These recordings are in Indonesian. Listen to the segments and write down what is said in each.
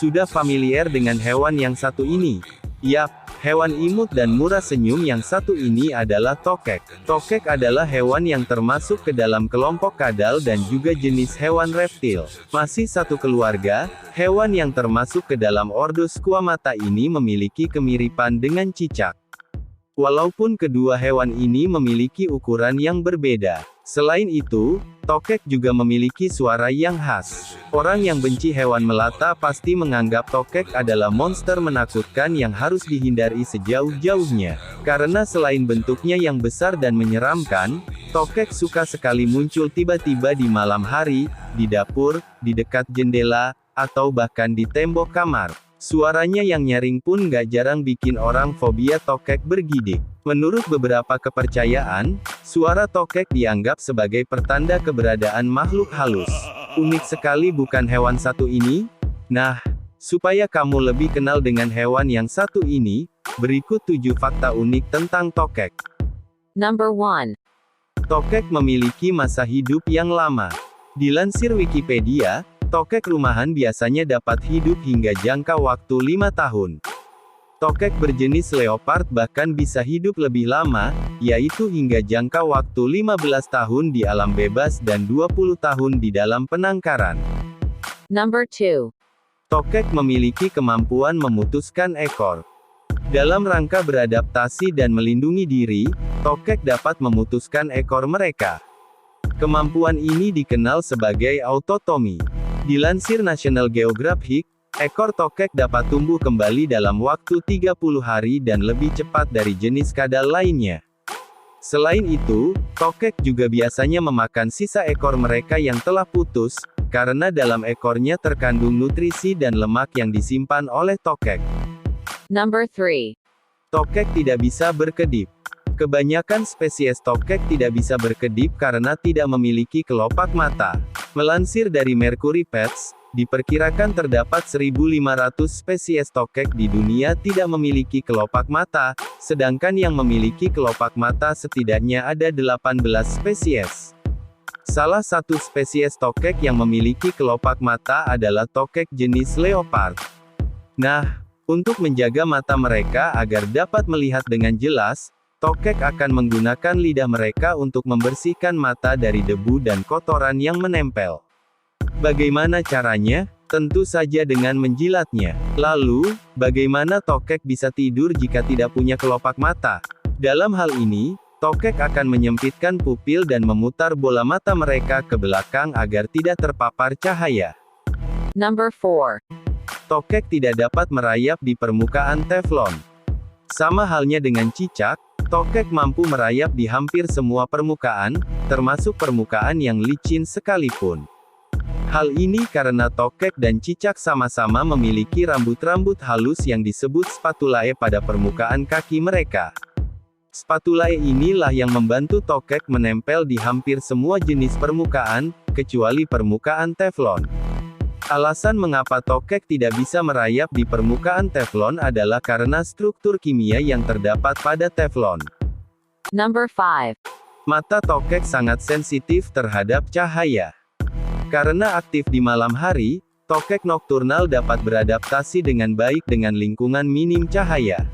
Sudah familiar dengan hewan yang satu ini? Yap, hewan imut dan murah senyum yang satu ini adalah tokek. Tokek adalah hewan yang termasuk ke dalam kelompok kadal dan juga jenis hewan reptil. Masih satu keluarga, hewan yang termasuk ke dalam ordo Squamata ini memiliki kemiripan dengan cicak. Walaupun kedua hewan ini memiliki ukuran yang berbeda. Selain itu, tokek juga memiliki suara yang khas. Orang yang benci hewan melata pasti menganggap tokek adalah monster menakutkan yang harus dihindari sejauh-jauhnya. Karena selain bentuknya yang besar dan menyeramkan, tokek suka sekali muncul tiba-tiba di malam hari, di dapur, di dekat jendela, atau bahkan di tembok kamar. Suaranya yang nyaring pun gak jarang bikin orang fobia tokek bergidik. Menurut beberapa kepercayaan, suara tokek dianggap sebagai pertanda keberadaan makhluk halus. Unik sekali bukan hewan satu ini? Nah, supaya kamu lebih kenal dengan hewan yang satu ini, berikut 7 fakta unik tentang tokek. Number 1. Tokek memiliki masa hidup yang lama. Dilansir Wikipedia, tokek rumahan biasanya dapat hidup hingga jangka waktu 5 tahun. Tokek berjenis leopard bahkan bisa hidup lebih lama, yaitu hingga jangka waktu 15 tahun di alam bebas dan 20 tahun di dalam penangkaran. Number 2. Tokek memiliki kemampuan memutuskan ekor. Dalam rangka beradaptasi dan melindungi diri, tokek dapat memutuskan ekor mereka. Kemampuan ini dikenal sebagai autotomi. Dilansir National Geographic, ekor tokek dapat tumbuh kembali dalam waktu 30 hari dan lebih cepat dari jenis kadal lainnya. Selain itu, tokek juga biasanya memakan sisa ekor mereka yang telah putus, karena dalam ekornya terkandung nutrisi dan lemak yang disimpan oleh tokek. Number 3. Tokek tidak bisa berkedip. Kebanyakan spesies tokek tidak bisa berkedip karena tidak memiliki kelopak mata. Melansir dari Mercury Pets, diperkirakan terdapat 1.500 spesies tokek di dunia tidak memiliki kelopak mata, sedangkan yang memiliki kelopak mata setidaknya ada 18 spesies. Salah satu spesies tokek yang memiliki kelopak mata adalah tokek jenis leopard. Nah, untuk menjaga mata mereka agar dapat melihat dengan jelas, tokek akan menggunakan lidah mereka untuk membersihkan mata dari debu dan kotoran yang menempel. Bagaimana caranya? Tentu saja dengan menjilatnya. Lalu, bagaimana tokek bisa tidur jika tidak punya kelopak mata? Dalam hal ini, tokek akan menyempitkan pupil dan memutar bola mata mereka ke belakang agar tidak terpapar cahaya. Number 4. Tokek tidak dapat merayap di permukaan teflon. Sama halnya dengan cicak, tokek mampu merayap di hampir semua permukaan, termasuk permukaan yang licin sekalipun. Hal ini karena tokek dan cicak sama-sama memiliki rambut-rambut halus yang disebut spatulae pada permukaan kaki mereka. Spatulae inilah yang membantu tokek menempel di hampir semua jenis permukaan, kecuali permukaan teflon. Alasan mengapa tokek tidak bisa merayap di permukaan teflon adalah karena struktur kimia yang terdapat pada teflon. Number 5. Mata tokek sangat sensitif terhadap cahaya. Karena aktif di malam hari, tokek nokturnal dapat beradaptasi dengan baik dengan lingkungan minim cahaya.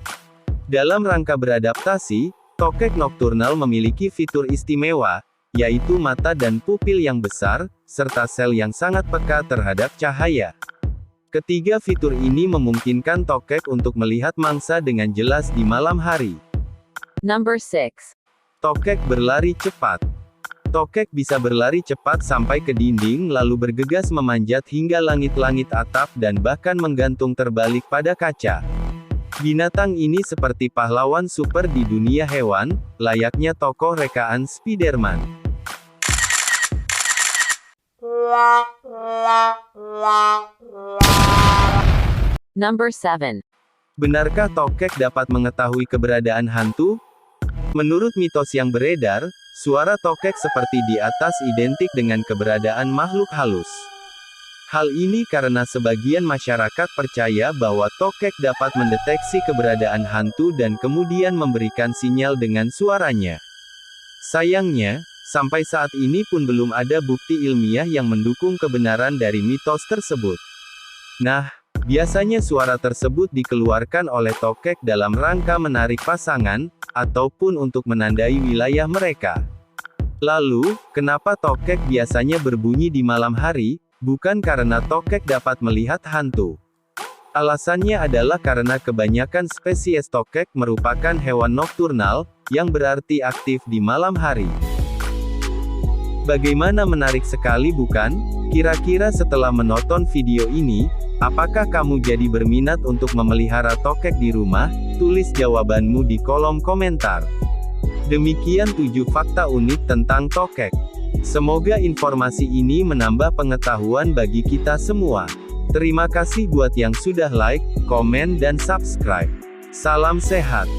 Dalam rangka beradaptasi, tokek nokturnal memiliki fitur istimewa, yaitu mata dan pupil yang besar, serta sel yang sangat peka terhadap cahaya. Ketiga fitur ini memungkinkan tokek untuk melihat mangsa dengan jelas di malam hari. Number 6. Tokek berlari cepat. Tokek bisa berlari cepat sampai ke dinding lalu bergegas memanjat hingga langit-langit atap dan bahkan menggantung terbalik pada kaca. Binatang ini seperti pahlawan super di dunia hewan, layaknya tokoh rekaan Spiderman. Number 7. Benarkah tokek dapat mengetahui keberadaan hantu? Menurut mitos yang beredar, suara tokek seperti di atas identik dengan keberadaan makhluk halus. Hal ini karena sebagian masyarakat percaya bahwa tokek dapat mendeteksi keberadaan hantu dan kemudian memberikan sinyal dengan suaranya. Sayangnya, sampai saat ini pun belum ada bukti ilmiah yang mendukung kebenaran dari mitos tersebut. Nah, Biasanya suara tersebut dikeluarkan oleh tokek dalam rangka menarik pasangan, ataupun untuk menandai wilayah mereka. Lalu, kenapa tokek biasanya berbunyi di malam hari? Bukan karena tokek dapat melihat hantu. Alasannya adalah karena kebanyakan spesies tokek merupakan hewan nokturnal, yang berarti aktif di malam hari. Bagaimana menarik sekali bukan? Kira-kira setelah menonton video ini, apakah kamu jadi berminat untuk memelihara tokek di rumah? Tulis jawabanmu di kolom komentar. Demikian 7 fakta unik tentang tokek. Semoga informasi ini menambah pengetahuan bagi kita semua. Terima kasih buat yang sudah like, komen dan subscribe. Salam sehat.